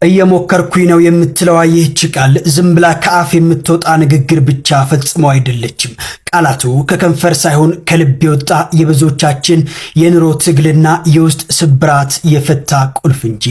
እየሞከርኩኝ ነው የምትለው ይህች ቃል ዝም ብላ ከአፍ የምትወጣ ንግግር ብቻ ፈጽሞ አይደለችም። ቃላቱ ከከንፈር ሳይሆን ከልብ የወጣ የብዙዎቻችን የኑሮ ትግልና የውስጥ ስብራት የፈታ ቁልፍ እንጂ።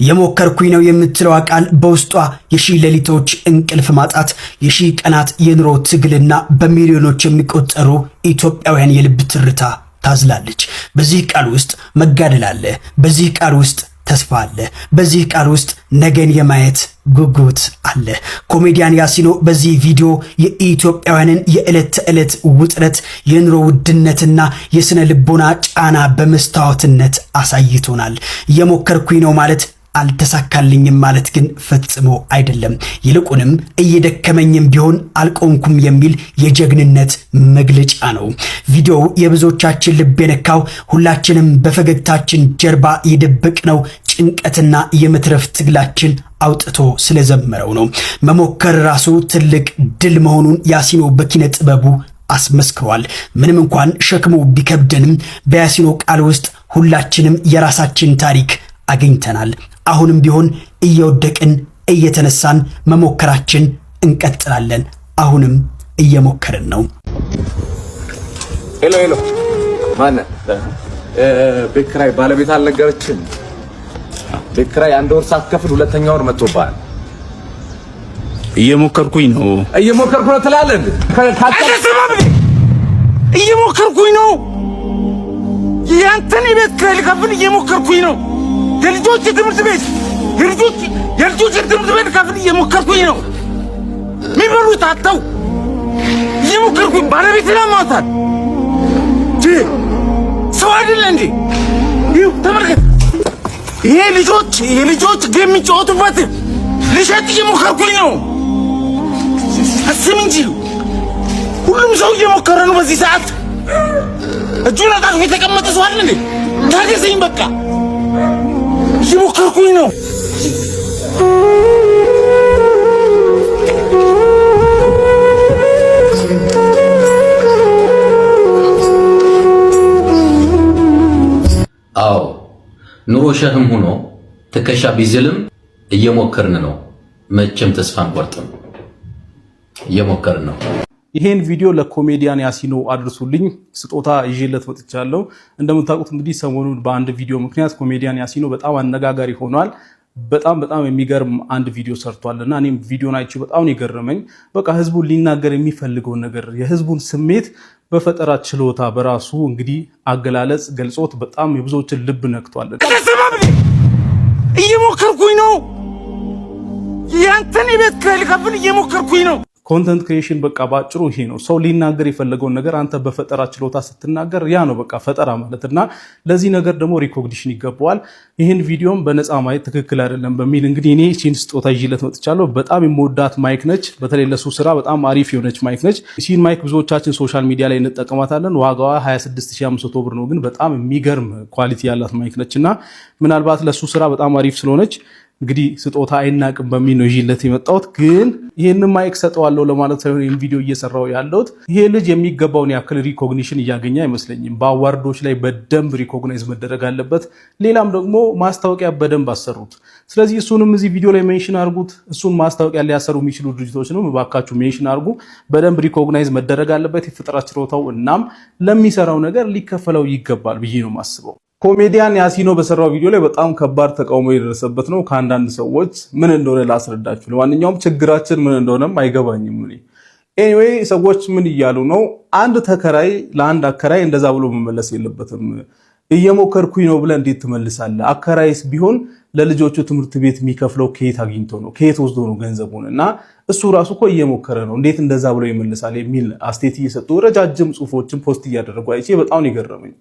እየሞከርኩኝ ነው የምትለው ቃል በውስጧ የሺህ ሌሊቶች እንቅልፍ ማጣት፣ የሺህ ቀናት የኑሮ ትግልና በሚሊዮኖች የሚቆጠሩ ኢትዮጵያውያን የልብ ትርታ ታዝላለች። በዚህ ቃል ውስጥ መጋደል አለ። በዚህ ቃል ውስጥ ተስፋ አለ። በዚህ ቃል ውስጥ ነገን የማየት ጉጉት አለ። ኮሜዲያን ያሲኖ በዚህ ቪዲዮ የኢትዮጵያውያንን የዕለት ተዕለት ውጥረት፣ የኑሮ ውድነትና የስነ ልቦና ጫና በመስታወትነት አሳይቶናል። እየሞከርኩኝ ነው ማለት አልተሳካልኝም ማለት ግን ፈጽሞ አይደለም። ይልቁንም እየደከመኝም ቢሆን አልቆምኩም የሚል የጀግንነት መግለጫ ነው። ቪዲዮው የብዙዎቻችን ልብ የነካው ሁላችንም በፈገግታችን ጀርባ የደበቅነው ጭንቀትና የመትረፍ ትግላችን አውጥቶ ስለዘመረው ነው። መሞከር ራሱ ትልቅ ድል መሆኑን ያሲኖ በኪነ ጥበቡ አስመስክሯል። ምንም እንኳን ሸክሙ ቢከብደንም በያሲኖ ቃል ውስጥ ሁላችንም የራሳችን ታሪክ አግኝተናል። አሁንም ቢሆን እየወደቅን እየተነሳን መሞከራችን እንቀጥላለን። አሁንም እየሞከርን ነው። ሄሎ ማን ቤት ኪራይ ባለቤት አልነገረችም? ቤት ኪራይ አንድ ወር ሳትከፍል ሁለተኛ ወር መጥቶብሃል። እየሞከርኩኝ ነው ትላለህ እንዴ? እየሞከርኩኝ ነው። ያንተን ቤት ኪራይ ልከፍል እየሞከርኩኝ ነው። የልጆች ትምህርት ቤት ከፍል እየሞከርኩኝ ነው። የሚበሉት አጥተው እየሞከርኩኝ ባለቤቴን አሟታል። ሰው አይደለ እንዴ? ይኸው ተመልከት። ይሄ ልጆች ጌም የሚጫወቱበት ልሸጥ እየሞከርኩኝ ነው። አስብ እንጂ ሁሉም ሰው እየሞከረ ነው። በዚህ ሰዓት እጁን አጣጥፎ የተቀመጠ ሰው አለ እንዴ? ታገሰኝ በቃ። እየሞከርኩኝ ነው። አዎ ኑሮ ሸክም ሆኖ ትከሻ ቢዝልም እየሞከርን ነው። መቼም ተስፋ አንቆርጥም። እየሞከርን ነው። ይሄን ቪዲዮ ለኮሜዲያን ያሲኖ አድርሱልኝ። ስጦታ ይዤለት መጥቻለሁ። እንደምታውቁት እንግዲህ ሰሞኑን በአንድ ቪዲዮ ምክንያት ኮሜዲያን ያሲኖ በጣም አነጋጋሪ ሆኗል። በጣም የሚገርም አንድ ቪዲዮ ሰርቷልና እኔም ቪዲዮን አይቼ በጣም ነው የገረመኝ። በቃ ህዝቡን ሊናገር የሚፈልገውን ነገር የህዝቡን ስሜት በፈጠራ ችሎታ በራሱ እንግዲህ አገላለጽ ገልጾት በጣም የብዙዎችን ልብ ነክቷል። እየሞከርኩኝ ነው። ያንተን ቤት ኪራይ ልከፍል እየሞከርኩኝ ነው። ኮንተንት ክሪኤሽን በቃ ባጭሩ ይሄ ነው። ሰው ሊናገር የፈለገውን ነገር አንተ በፈጠራ ችሎታ ስትናገር ያ ነው በቃ ፈጠራ ማለትና ለዚህ ነገር ደግሞ ሪኮግኒሽን ይገባዋል። ይህን ቪዲዮም በነፃ ማየት ትክክል አይደለም በሚል እንግዲህ እኔ እቺን ስጦታ ይዤለት መጥቻለሁ። በጣም የምወዳት ማይክ ነች። በተለይ ለሱ ስራ በጣም አሪፍ የሆነች ማይክ ነች። እቺን ማይክ ብዙዎቻችን ሶሻል ሚዲያ ላይ እንጠቀማታለን። ዋጋዋ 26500 ብር ነው፣ ግን በጣም የሚገርም ኳሊቲ ያላት ማይክ ነችና ምናልባት ለሱ ስራ በጣም አሪፍ ስለሆነች እንግዲህ ስጦታ አይናቅም በሚል ነው ይዤለት የመጣሁት። ግን ይሄን ማይክ ሰጠዋለሁ ለማለት ሳይሆን ይሄን ቪዲዮ እየሰራው ያለሁት ይሄ ልጅ የሚገባውን ያክል ሪኮግኒሽን እያገኘ አይመስለኝም። በአዋርዶች ላይ በደንብ ሪኮግናይዝ መደረግ አለበት። ሌላም ደግሞ ማስታወቂያ በደንብ አሰሩት። ስለዚህ እሱንም እዚህ ቪዲዮ ላይ ሜንሽን አድርጉት። እሱን ማስታወቂያ ሊያሰሩ የሚችሉ ድርጅቶች ነው እባካችሁ ሜንሽን አድርጉ። በደንብ ሪኮግናይዝ መደረግ አለበት የፈጠራ ችሎታው። እናም ለሚሰራው ነገር ሊከፈለው ይገባል ብዬ ነው የማስበው። ኮሜዲያን ያሲኖ በሰራው ቪዲዮ ላይ በጣም ከባድ ተቃውሞ የደረሰበት ነው ከአንዳንድ ሰዎች። ምን እንደሆነ ላስረዳችሁ። ለማንኛውም ችግራችን ምን እንደሆነም አይገባኝም እኔ። ኤኒዌይ ሰዎች ምን እያሉ ነው? አንድ ተከራይ ለአንድ አከራይ እንደዛ ብሎ መመለስ የለበትም። እየሞከርኩኝ ነው ብለህ እንዴት ትመልሳለህ? አከራይስ ቢሆን ለልጆቹ ትምህርት ቤት የሚከፍለው ከየት አግኝቶ ነው? ከየት ወስዶ ነው ገንዘቡን? እና እሱ ራሱ እኮ እየሞከረ ነው፣ እንዴት እንደዛ ብሎ ይመልሳል? የሚል አስቴት እየሰጡ ረጃጅም ጽሁፎችን ፖስት እያደረጉ አይቼ በጣም ይገረመኝ።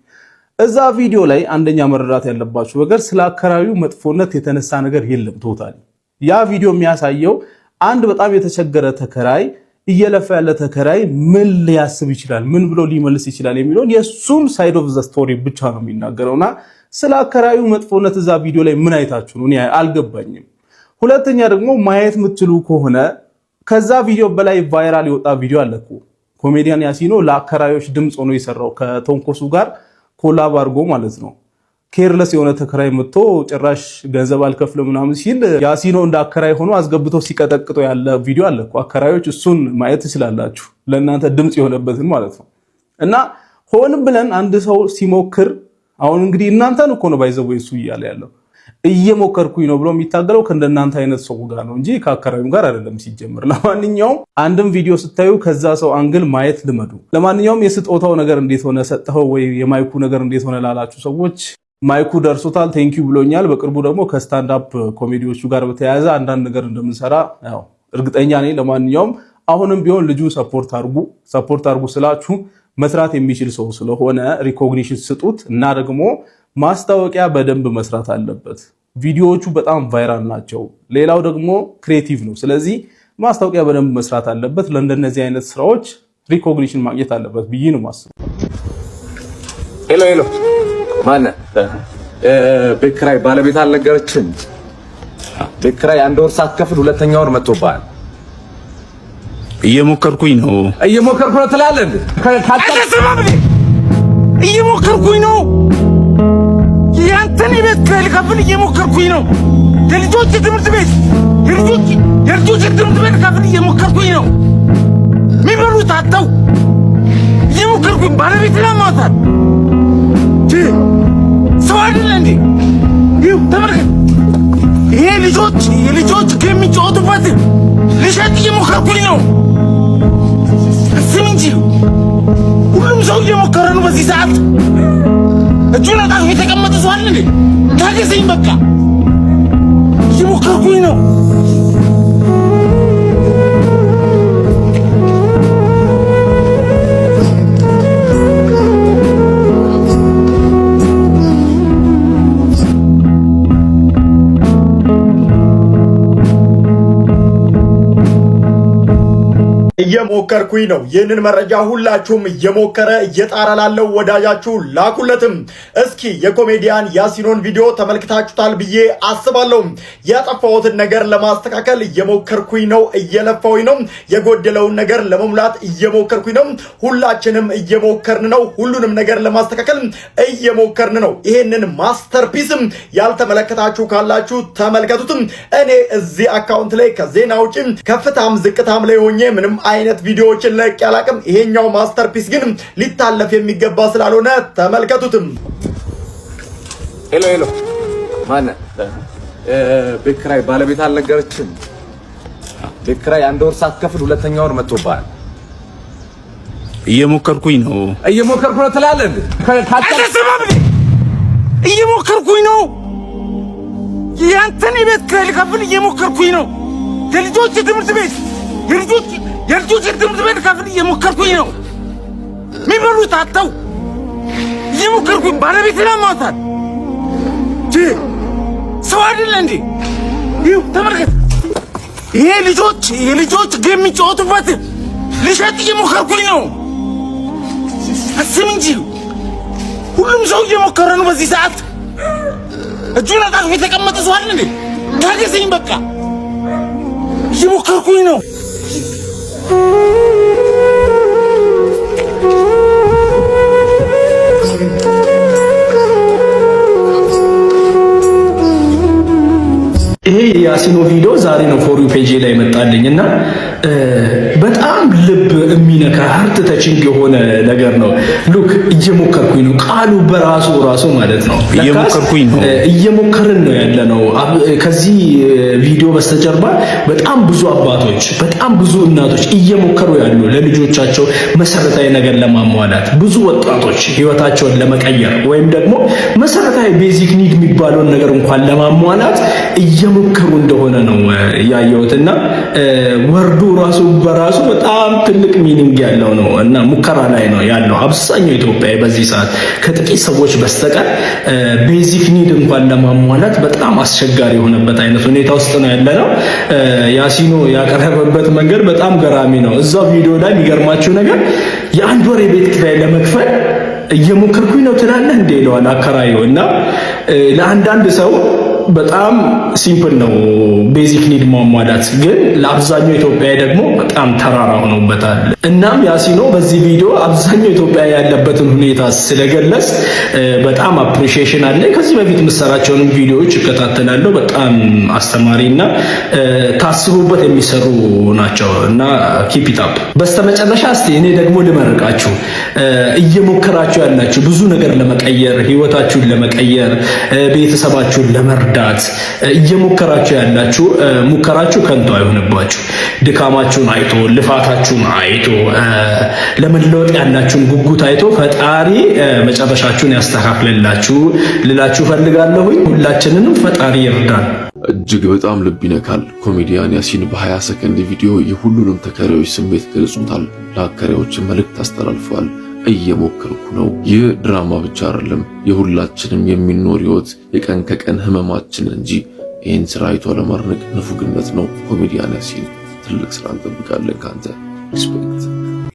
እዛ ቪዲዮ ላይ አንደኛ መረዳት ያለባችሁ ነገር ስለ አከራዩ መጥፎነት የተነሳ ነገር የለም። ቶታሊ ያ ቪዲዮ የሚያሳየው አንድ በጣም የተቸገረ ተከራይ እየለፋ ያለ ተከራይ ምን ሊያስብ ይችላል፣ ምን ብሎ ሊመልስ ይችላል የሚለውን የሱን ሳይድ ኦፍ ዘ ስቶሪ ብቻ ነው የሚናገረውና ስለ አከራዩ መጥፎነት እዛ ቪዲዮ ላይ ምን አይታችሁ ነው? እኔ አልገባኝም። ሁለተኛ ደግሞ ማየት የምትችሉ ከሆነ ከዛ ቪዲዮ በላይ ቫይራል የወጣ ቪዲዮ አለ እኮ ኮሜዲያን ያሲኖ ለአከራዮች ድምጽ ሆኖ የሰራው ከቶንኮሱ ጋር ኮላብ አድርጎ ማለት ነው። ኬርለስ የሆነ ተከራይ መጥቶ ጭራሽ ገንዘብ አልከፍልም ምናምን ሲል ያሲኖ እንደ አከራይ ሆኖ አስገብቶ ሲቀጠቅጦ ያለ ቪዲዮ አለ እኮ። አከራዮች እሱን ማየት ትችላላችሁ፣ ለእናንተ ድምጽ የሆነበትን ማለት ነው። እና ሆንም ብለን አንድ ሰው ሲሞክር አሁን እንግዲህ እናንተን እኮ ነው ባይዘው እሱ እያለ ያለው እየሞከርኩኝ ነው ብሎ የሚታገለው ከእንደናንተ አይነት ሰው ጋር ነው እንጂ ከአከራዩም ጋር አይደለም ሲጀምር። ለማንኛውም አንድም ቪዲዮ ስታዩ ከዛ ሰው አንግል ማየት ልመዱ። ለማንኛውም የስጦታው ነገር እንዴት ሆነ ሰጠኸው ወይ የማይኩ ነገር እንዴት ሆነ ላላችሁ ሰዎች ማይኩ ደርሶታል፣ ቴንኪዩ ብሎኛል። በቅርቡ ደግሞ ከስታንድ አፕ ኮሜዲዎቹ ጋር በተያያዘ አንዳንድ ነገር እንደምንሰራ ያው እርግጠኛ ነኝ። ለማንኛውም አሁንም ቢሆን ልጁ ሰፖርት አድርጉ ስላችሁ መስራት የሚችል ሰው ስለሆነ ሪኮግኒሽን ስጡት እና ደግሞ ማስታወቂያ በደንብ መስራት አለበት። ቪዲዮዎቹ በጣም ቫይራል ናቸው። ሌላው ደግሞ ክሬቲቭ ነው። ስለዚህ ማስታወቂያ በደንብ መስራት አለበት። ለእንደነዚህ አይነት ስራዎች ሪኮግኒሽን ማግኘት አለበት ብዬ ነው ማስበው። ሄሎ ማነህ? ቤት ኪራይ ባለቤት አልነገረችም? ቤት ኪራይ አንድ ወር ሳትከፍል ሁለተኛ ወር መጥቶብሃል። እየሞከርኩኝ ነው ትላለህ እንዴ? እየሞከርኩኝ ነው። ያንተን ቤት ኪራይ ልከፍል እየሞከርኩኝ ነው። የልጆች ትምህርት ቤት ትምህርት ቤት ልከፍል እየሞከርኩኝ ነው። የሚበሉት አጥተው እየሞከርኩኝ ባለቤት ለማውጣት ሰው አይደለ እንዴ? ይኸው ተመልከት። ይሄ የልጆች የሚጫወቱበት ልሸጥ እየሞከርኩኝ ነው። ስም እንጂ ሁሉም ሰው እየሞከረ ነው በዚህ ሰዓት። እጁን አጣጥፎ የተቀመጠ ሰው አለ እንዴ? ታገሰኝ በቃ። እየሞከርኩኝ ነው። እየሞከርኩኝ ነው። ይህንን መረጃ ሁላችሁም እየሞከረ እየጣረ ላለው ወዳጃችሁ ላኩለትም። እስኪ የኮሜዲያን ያሲኖን ቪዲዮ ተመልክታችሁታል ብዬ አስባለሁ። ያጠፋሁትን ነገር ለማስተካከል እየሞከርኩኝ ነው፣ እየለፋሁኝ ነው። የጎደለውን ነገር ለመሙላት እየሞከርኩኝ ነው። ሁላችንም እየሞከርን ነው። ሁሉንም ነገር ለማስተካከል እየሞከርን ነው። ይሄንን ማስተርፒስም ያልተመለከታችሁ ካላችሁ ተመልከቱትም። እኔ እዚህ አካውንት ላይ ከዜና ውጪ ከፍታም ዝቅታም ላይ ሆኜ ምንም አይነት ቪዲዮዎችን ለቅ ያላቅም። ይሄኛው ማስተርፒስ ግን ሊታለፍ የሚገባ ስላልሆነ ተመልከቱትም። ሄሎ ማነህ? ቤት ኪራይ ባለቤት አልነገረችም? ቤት ኪራይ አንድ ወር ሳትከፍል ሁለተኛ ወር መጥቶብሃል። እየሞከርኩኝ ነው ትላለህ እንዴ? እየሞከርኩኝ ነው። ያንተን ቤት ኪራይ ልከፍል እየሞከርኩኝ ነው። የልጆች ትምህርት ቤት ትምህርት ቤት ልከፍል እየሞከርኩኝ ነው። የሚበሉት አጥተው እየሞከርኩኝ ባለቤት ለማውጣት ሰው አይደለ እንዴ? ይኸው ተመልከት። ይሄ ልጆች የሚጫወቱበት ልሸጥ እየሞከርኩኝ ነው። ስም እንጂ ሁሉም ሰው እየሞከረ ነው በዚህ ሰዓት። እጁን አጣጥፎ የተቀመጠ ሰው አለ እንዴ? ታገሰኝ በቃ። እየሞከርኩኝ ነው። ይሄ የያሲኖ ቪዲዮ ዛሬ ነው ፎር ዩ ፔጅ ላይ መጣልኝና በጣም ልብ የሚነካ ሃርት ተቺንግ የሆነ ነገር ነው። ሉክ እየሞከርኩኝ ነው። ቃሉ በራሱ ማለት ነው እየሞከርን ነው ያለነው። ከዚህ ቪዲዮ በስተጀርባ በጣም ብዙ አባቶች፣ በጣም ብዙ እናቶች እየሞከሩ ያሉ ለልጆቻቸው መሰረታዊ ነገር ለማሟላት፣ ብዙ ወጣቶች ህይወታቸውን ለመቀየር ወይም ደግሞ መሰረታዊ ቤዚክ ኒድ የሚባለውን ነገር እንኳን ለማሟላት እየሞከሩ እንደሆነ ነው ያየሁትና ወርዱ ራሱ በራሱ በጣም ትልቅ ሚኒንግ ያለው ነው እና ሙከራ ላይ ነው ያለው አብዛኛው ኢትዮጵያዊ በዚህ ሰዓት ከጥቂት ሰዎች በስተቀር ቤዚክ ኒድ እንኳን ለማሟላት በጣም አስቸጋሪ የሆነበት አይነት ሁኔታ ውስጥ ነው ያለነው። ያሲኖ ያቀረበበት መንገድ በጣም ገራሚ ነው። እዛው ቪዲዮ ላይ የሚገርማችሁ ነገር የአንድ ወር የቤት ኪራይ ለመክፈል እየሞከርኩኝ ነው ትላለህ እንደ ይለዋል አከራዩ። እና ለአንዳንድ ሰው በጣም ሲምፕል ነው፣ ቤዚክ ኒድ ማሟላት። ግን ለአብዛኛው ኢትዮጵያዊ ደግሞ በጣም ተራራ ሆኖበታል። እናም ያሲኖ በዚህ ቪዲዮ አብዛኛው ኢትዮጵያዊ ያለበትን ሁኔታ ስለገለጽ በጣም አፕሪሺዬሽን አለ። ከዚህ በፊት የምሰራቸውንም ቪዲዮዎች እከታተላለሁ። በጣም አስተማሪና ታስቡበት የሚሰሩ ናቸው እና ኪፕ ኢት አፕ። በስተመጨረሻ እስቲ እኔ ደግሞ ልመርቃችሁ። እየሞከራችሁ ያላችሁ ብዙ ነገር ለመቀየር፣ ህይወታችሁን ለመቀየር፣ ቤተሰባችሁን ለመርዳት እየሞከራችሁ ያላችሁ ሙከራችሁ ከንቱ አይሆንባችሁ። ድካማችሁን አይቶ ልፋታችሁን አይቶ ለመለወጥ ያላችሁን ጉጉት አይቶ ፈጣሪ መጨረሻችሁን ያስተካክልላችሁ ልላችሁ ፈልጋለሁኝ። ሁላችንንም ፈጣሪ ይርዳን። እጅግ በጣም ልብ ይነካል። ኮሜዲያን ያሲን በ20 ሰከንድ ቪዲዮ የሁሉንም ተከራዮች ስሜት ገልጾታል። ለአከራዮች መልእክት አስተላልፏል። እየሞከርኩ ነው። ይህ ድራማ ብቻ አይደለም፣ የሁላችንም የሚኖር ህይወት የቀን ከቀን ህመማችን እንጂ ይህን ስራ አይቶ ለማድነቅ ንፉግነት ነው። ኮሜዲያን ያሲን ትልቅ ስራ እንጠብቃለን ካንተ። ሪስፔክት